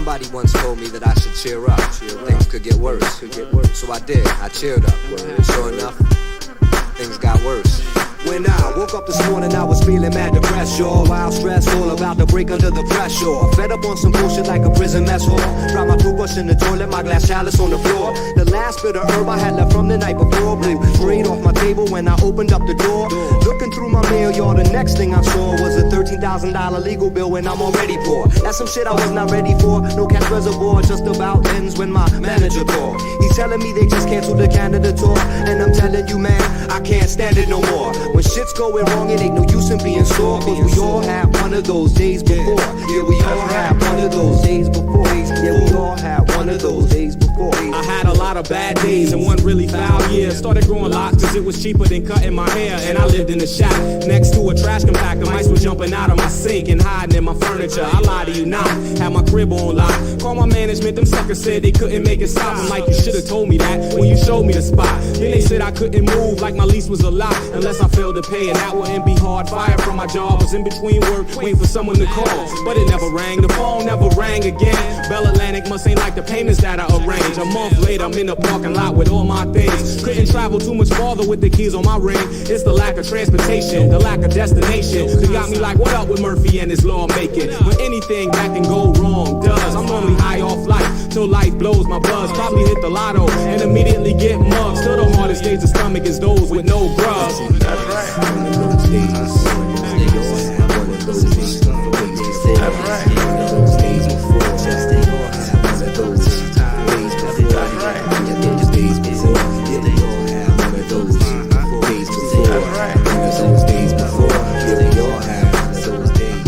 Somebody once told me that I should cheer up. Things could get worse. So I did. I cheered up. Sure enough, things got worse. When I woke up this morning, I was feeling mad depressed, y'all. Wild stress, all about to break under the pressure. Fed up on some bullshit like a prison mess hall. Dropped my toothbrush in the toilet, my glass chalice on the floor. The last bit of herb I had left from the night before blew straight off my table when I opened up the door. Looking through my mail, y'all, the next thing I saw was a $13,000 legal bill when I'm already poor. That's some shit I was not ready for. No cash reservoir, just about ends when my manager called. He's telling me they just canceled the Canada tour. And I'm telling you, man, I can't stand it no more. When shit's going wrong, it ain't no use in being sore. Cause we all have one of those days before. Yeah, we all have one of those days before. Yeah, we all have one of those days before. I had a lot of bad days and one really foul year. Started growing locks cause it was cheaper than cutting my hair. And I lived in a shack next to a trash compactor. Mice were jumping out of my sink and hiding in my furniture. I lie to you not, had my crib on lock. Call my management, them suckers said they couldn't make it stop. I'm like, you should've told me that when you showed me the spot. Then they said I couldn't move like my lease was a lot unless I failed to pay, and that wouldn't be hard. Fired from my job, was in between work, waiting for someone to call. But it never rang, the phone never rang again. Bell Atlantic must ain't like the payments that I arranged. A month later, I'm in the parking lot with all my things. Couldn't travel too much farther with the keys on my ring. It's the lack of transportation, the lack of destination. They got me like, what up with Murphy and his lawmaking? When anything that can go wrong does. I'm normally high off life till life blows my buzz. Probably hit the lotto and immediately get mugged. Still the hardest days of stomach is those with no grubs. That's right. One of those days. They all have one of those days. That's right. One of those days before. They all have one of those days before. That's right. One of those days before. Yeah, they all have one of those days before. That's right. One of those days before. Yeah, they all have one of those days.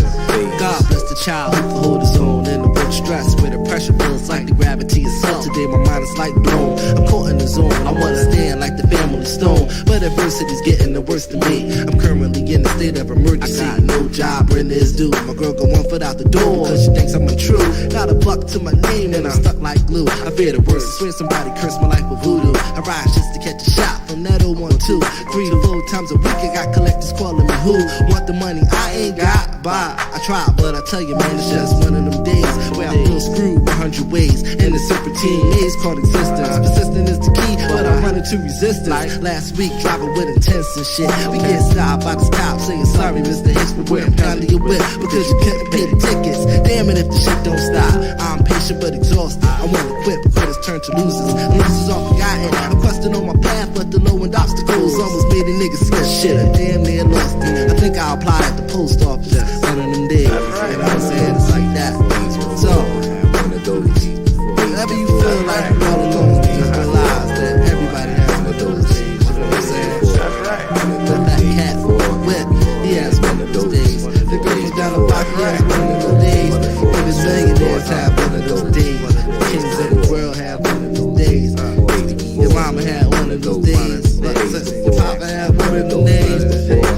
God bless the child who can hold his own in the work stress where the pressure feels like the gravity is sun. Today my mind is like blown. I'm caught in the zone. I wanna stand like the family stone, but adversity's getting the worst of me. I'm currently in a state of emergency. I got no job, rent is due. My girl got 1 foot out the door cause she thinks I'm untrue. Got a buck to my name and I'm stuck like glue. I fear the worst. I swear somebody cursed my life with voodoo. I ride just to catch a shot from that 012. 3 to 4 times a week I got collectors calling me who want the money I ain't got. Bye. I try, but I tell you, man, it's just one of them days where I feel screwed 100 ways in the serpentine maze called existence. Persistent is the key, but I'm running to resistance. Last week, driving with intense and shit. We get stopped by the stop saying sorry, Mr. Hicks, but we're pounding your whip because you couldn't pay the tickets. Damn it if the shit don't stop. I'm patient but exhausted. I wanna quit because it's turned to losers. And losers all forgotten. I'm questing on my path, but the low end obstacles almost made a nigga skip shit. I damn near lost it. I think I'll apply at the post office. One of them days. You know what I'm saying? It's like that. So, whenever you feel like you're all alone, just realize that everybody has one of those days. You know what I'm saying? Let that cat whip. He has one of those days. The girl down the block, he has one of those days. If it's millionaires have one of those days. The kings of the world have one of those days. Your mama had one of those days. Your papa had one of those days. One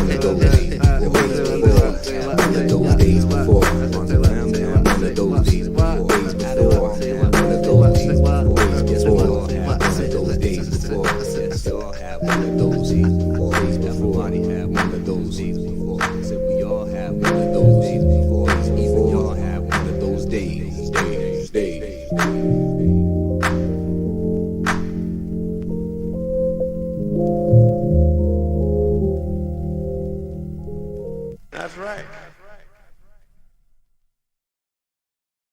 of those days before.